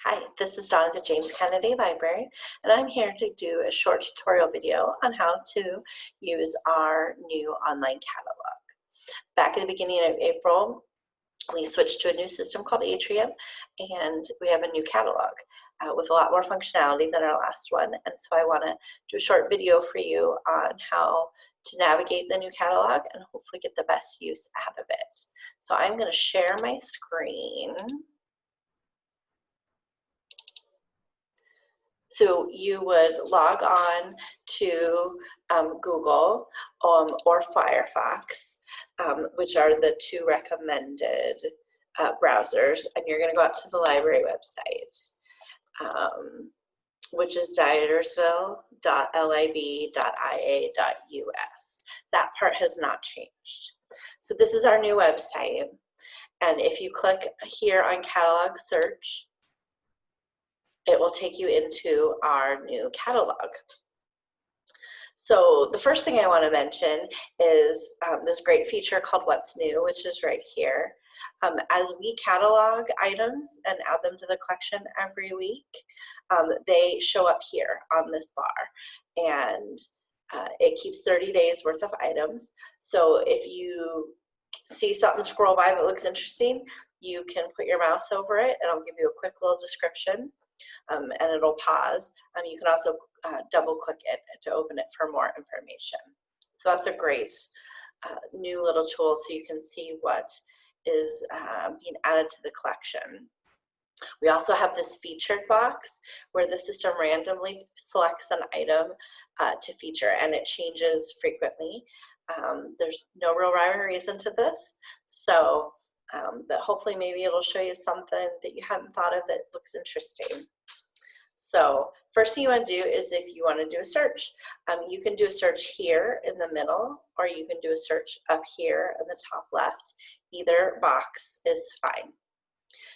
Hi, this is Dawn at the James Kennedy Library, and I'm here to do a short tutorial video on how to use our new online catalog. Back at the beginning of April, we switched to a new system called Atrium, and we have a new catalog with a lot more functionality than our last one. And so I want to do a short video for you on how to navigate the new catalog and hopefully get the best use out of it. So I'm going to share my screen. So you would log on to Google or Firefox, which are the two recommended browsers, and you're going to go out to the library website, which is dietersville.lib.ia.us. That part has not changed. So this is our new website, and if you click here on Catalog Search, it will take you into our new catalog. So the first thing I want to mention is this great feature called What's New, which is right here. As we catalog items and add them to the collection every week, they show up here on this bar, and it keeps 30 days worth of items. So if you see something scroll by that looks interesting, you can put your mouse over it and I'll give you a quick little description. And it'll pause. You can also double click it to open it for more information. So that's a great new little tool so you can see what is being added to the collection. We also have this featured box where the system randomly selects an item to feature, and it changes frequently. There's no real rhyme or reason to this, so but hopefully maybe it'll show you something that you hadn't thought of that looks interesting. So first thing you want to do is if you want to do a search, you can do a search here in the middle, or you can do a search up here in the top left. Either box is fine.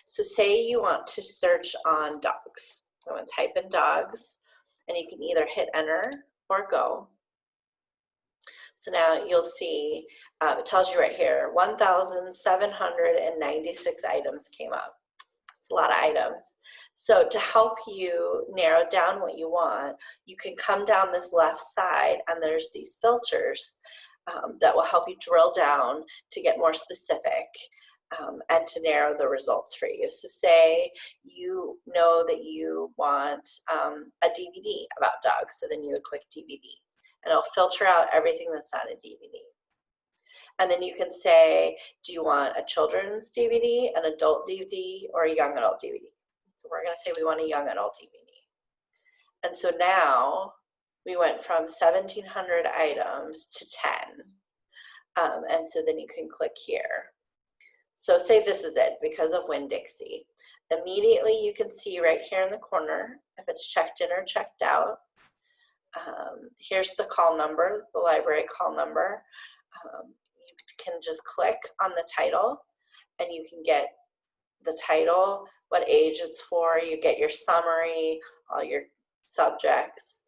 So say you want to search on dogs. I'm going to type in dogs, and you can either hit enter or go. So now you'll see, it tells you right here, 1,796 items came up. It's a lot of items. So to help you narrow down what you want, you can come down this left side, and there's these filters that will help you drill down to get more specific and to narrow the results for you. So say you know that you want a DVD about dogs, so then you would click DVD. And it'll filter out everything that's not a DVD. And then you can say, do you want a children's DVD, an adult DVD, or a young adult DVD? So we're going to say we want a young adult DVD. And so now we went from 1,700 items to 10. And so then you can click here. So say this is it because of Winn-Dixie. Immediately you can see right here in the corner if it's checked in or checked out. Here's the call number, the library call number. You can just click on the title and you can get the title, what age it's for, you get your summary, all your subjects.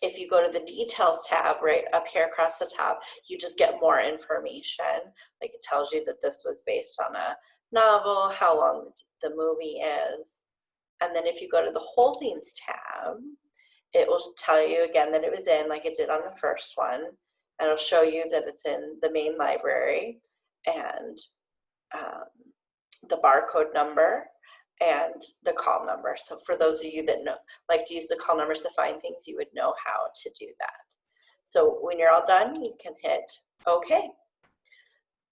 If you go to the details tab right up here across the top, you just get more information. Like it tells you that this was based on a novel, how long the movie is. And then if you go to the holdings tab, it will tell you again that it was in, like it did on the first one, and it'll show you that it's in the main library and the barcode number and the call number. So for those of you that know, like to use the call numbers to find things, you would know how to do that. So when you're all done, you can hit OK.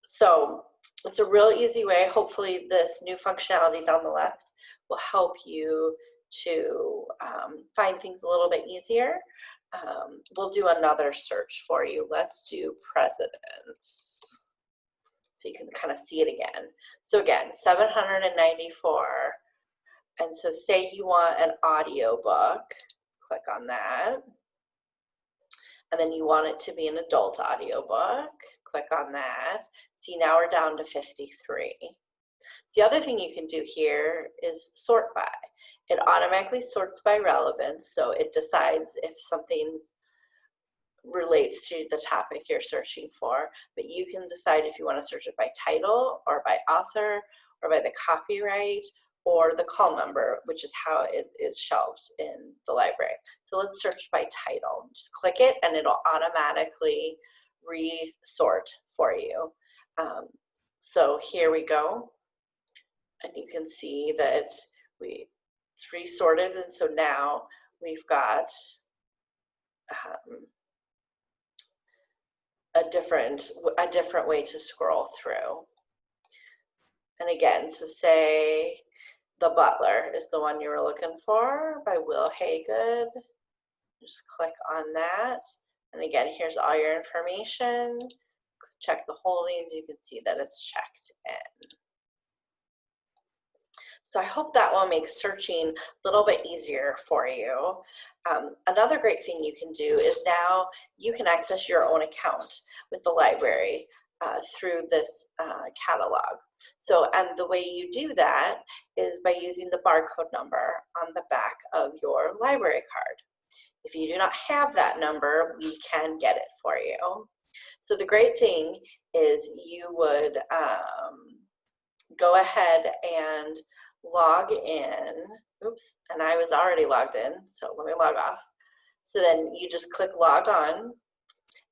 So it's a real easy way. Hopefully this new functionality down the left will help you to find things a little bit easier. We'll do another search for you. Let's do presidents. So you can kind of see it again. So again, 794. And so say you want an audio book, click on that. And then you want it to be an adult audiobook, click on that. See, now we're down to 53. The other thing you can do here is sort by. It automatically sorts by relevance, so it decides if something's relates to the topic you're searching for, but you can decide if you want to search it by title or by author or by the copyright or the call number, which is how it is shelved in the library. So let's search by title. Just click it and it'll automatically resort for you. So here we go. And you can see that it's resorted, and so now we've got a different way to scroll through. And again, so say The Butler is the one you were looking for by Will Haygood. Just click on that. And again, here's all your information. Check the holdings. You can see that it's checked in. So I hope that will make searching a little bit easier for you. Another great thing you can do is now you can access your own account with the library through this catalog. So, and the way you do that is by using the barcode number on the back of your library card. If you do not have that number, we can get it for you. So the great thing is you would go ahead and log in. Oops, and I was already logged in, so let me log off. So then you just click log on,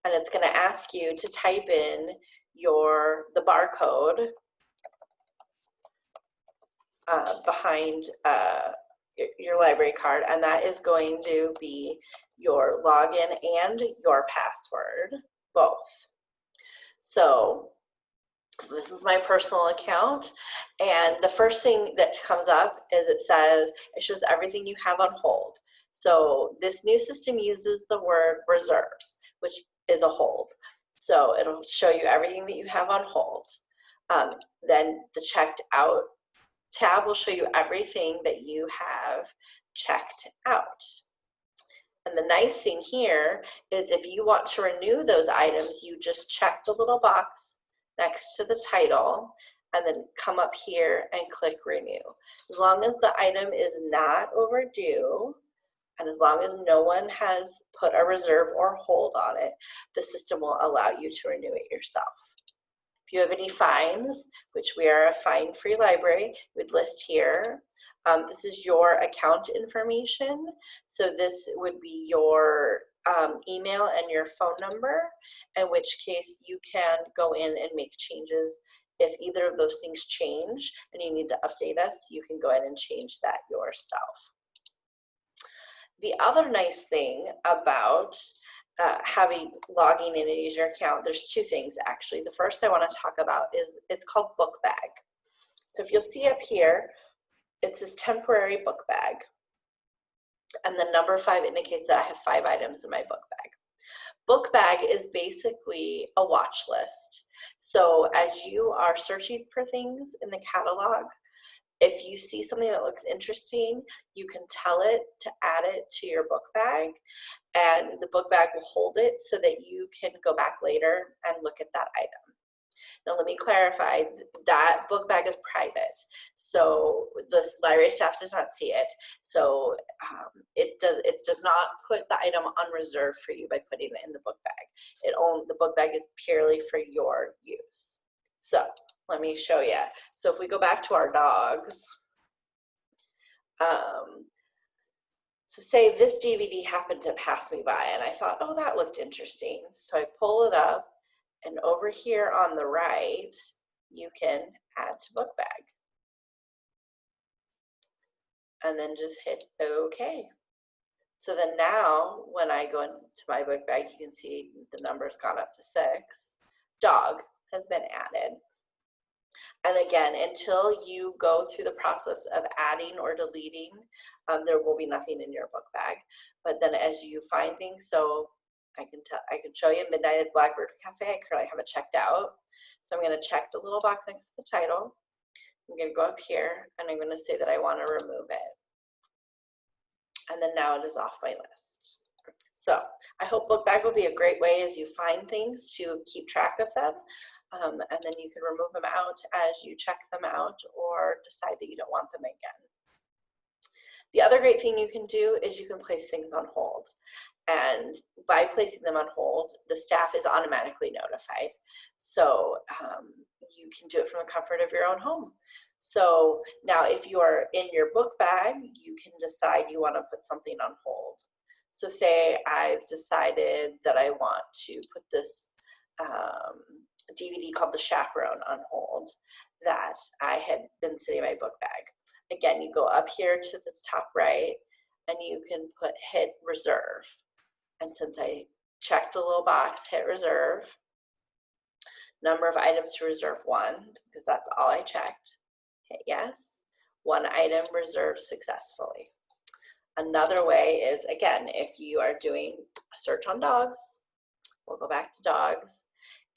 and it's going to ask you to type in the barcode behind your library card, and that is going to be your login and your password, both. So this is my personal account, and the first thing that comes up is it shows everything you have on hold. So this new system uses the word reserves, which is a hold. So it'll show you everything that you have on hold. Then the checked out tab will show you everything that you have checked out. And the nice thing here is if you want to renew those items, you just check the little box next to the title and then come up here and click renew. As long as the item is not overdue and as long as no one has put a reserve or hold on it, the system will allow you to renew it yourself. If you have any fines, which we are a fine-free library, we'd list here. This is your account information. So this would be your email and your phone number, in which case you can go in and make changes. If either of those things change and you need to update us, you can go ahead and change that yourself. The other nice thing about logging in and using your account, there's two things actually. The first I want to talk about is it's called book bag. So if you'll see up here, it says temporary book bag. And the number 5 indicates that I have 5 items in my book bag. Book bag is basically a watch list. So as you are searching for things in the catalog, if you see something that looks interesting, you can tell it to add it to your book bag, and the book bag will hold it so that you can go back later and look at that item. Now let me clarify, that book bag is private, so the library staff does not see it. So it does not put the item on reserve for you by putting it in the book bag. The book bag is purely for your use. So let me show you. So if we go back to our dogs, so say this DVD happened to pass me by and I thought, oh, that looked interesting. So I pull it up, and over here on the right, you can add to book bag. And then just hit OK. So then now when I go into my book bag, you can see the number's gone up to 6. Dog has been added. And again, until you go through the process of adding or deleting, there will be nothing in your book bag. But then as you find things, so I can show you Midnight at the Blackbird Cafe. I currently have it checked out. So I'm going to check the little box next to the title. I'm going to go up here and I'm going to say that I want to remove it. And then now it is off my list. So I hope book bag will be a great way as you find things to keep track of them. And then you can remove them out as you check them out or decide that you don't want them again. The other great thing you can do is you can place things on hold. And by placing them on hold, the staff is automatically notified. So you can do it from the comfort of your own home. So now if you are in your book bag, you can decide you want to put something on hold. So say I've decided that I want to put this DVD called The Chaperone on hold that I had been sitting in my book bag. Again, you go up here to the top right and you can hit reserve. And since I checked the little box, hit reserve, number of items to reserve 1, because that's all I checked. Hit yes. 1 item reserved successfully. Another way is, again, if you are doing a search on dogs, we'll go back to dogs,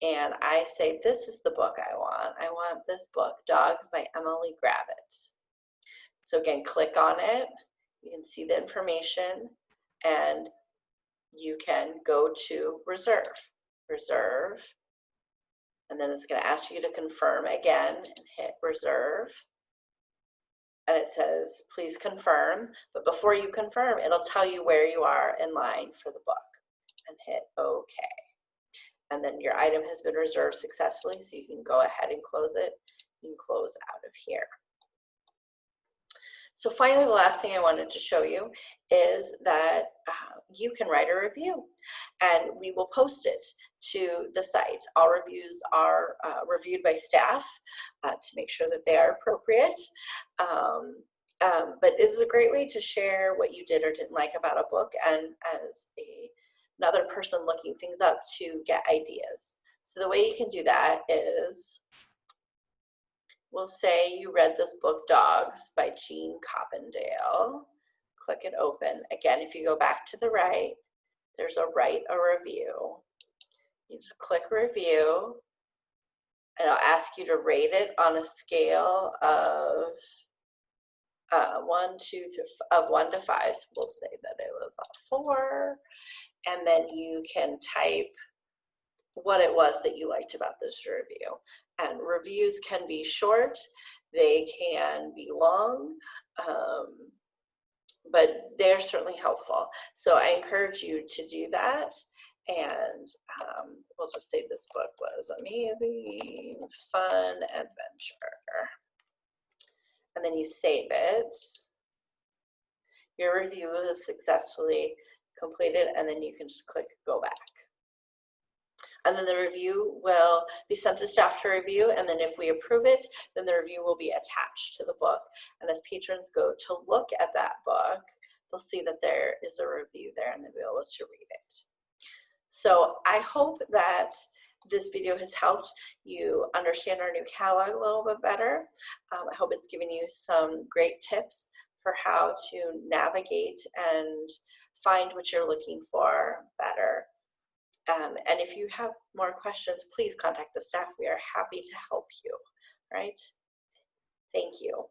and I say, this is the book I want. I want this book, Dogs by Emily Gravett. So again, click on it. You can see the information, and you can go to reserve, and then it's going to ask you to confirm again and hit reserve. And it says, please confirm, but before you confirm, it'll tell you where you are in line for the book, and hit OK. And then your item has been reserved successfully, so you can go ahead and close it. You can close out of here. So finally, the last thing I wanted to show you is that you can write a review, and we will post it to the site. All reviews are reviewed by staff to make sure that they are appropriate. But it is a great way to share what you did or didn't like about a book, and as another person looking things up to get ideas. So the way you can do that is, we'll say you read this book, Dogs by Jean Coppendale. Click it open. Again, if you go back to the right, there's a write a review. You just click review, and it'll ask you to rate it on a scale of 1 to 5. So we'll say that it was a 4, and then you can type what it was that you liked about this review. And reviews can be short, they can be long, but they're certainly helpful. So I encourage you to do that. And we'll just say this book was amazing, fun adventure. And then you save it. Your review is successfully completed, and then you can just click go back. And then the review will be sent to staff to review, and then if we approve it, then the review will be attached to the book. And as patrons go to look at that book, they'll see that there is a review there, and they'll be able to read it. So I hope that this video has helped you understand our new catalog a little bit better. I hope it's given you some great tips for how to navigate and find what you're looking for better. And if you have more questions, please contact the staff. We are happy to help you, right? Thank you.